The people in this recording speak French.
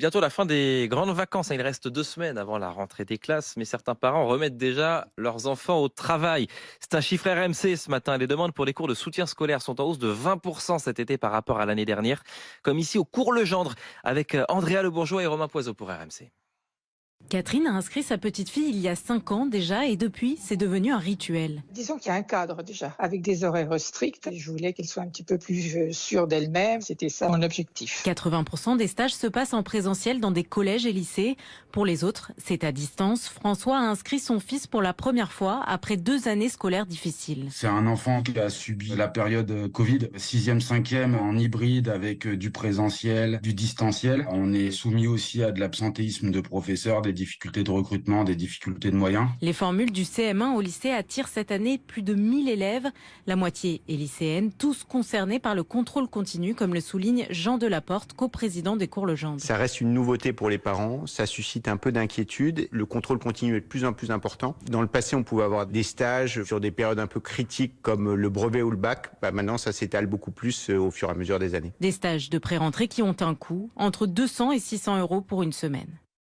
bientôt la fin des grandes vacances. Il reste 2 semaines avant la rentrée des classes, mais certains parents remettent déjà leurs enfants au travail. C'est un chiffre RMC ce matin. Les demandes pour les cours de soutien scolaire sont en hausse de 20% cet été par rapport à l'année dernière, comme ici au cours Legendre avec Andrea Le Bourgeois et Romain Poiseau pour RMC. Catherine a inscrit sa petite fille il y a 5 ans déjà et depuis, c'est devenu un rituel. Disons qu'il y a un cadre déjà, avec des horaires stricts. Je voulais qu'elle soit un petit peu plus sûre d'elle-même. C'était ça mon objectif. 80% des stages se passent en présentiel dans des collèges et lycées. Pour les autres, c'est à distance. François a inscrit son fils pour la première fois après 2 années scolaires difficiles. C'est un enfant qui a subi la période Covid, 6e, 5e, en hybride avec du présentiel, du distanciel. On est soumis aussi à de l'absentéisme de professeurs, des difficultés de recrutement, des difficultés de moyens. Les formules du CM1 au lycée attirent cette année plus de 1000 élèves. La moitié est lycéenne, tous concernés par le contrôle continu, comme le souligne Jean Delaporte, coprésident des cours Legendre. Ça reste une nouveauté pour les parents, ça suscite un peu d'inquiétude. Le contrôle continu est de plus en plus important. Dans le passé, on pouvait avoir des stages sur des périodes un peu critiques comme le brevet ou le bac. Maintenant, ça s'étale beaucoup plus au fur et à mesure des années. Des stages de pré-rentrée qui ont un coût, entre 200 et 600 € pour une semaine.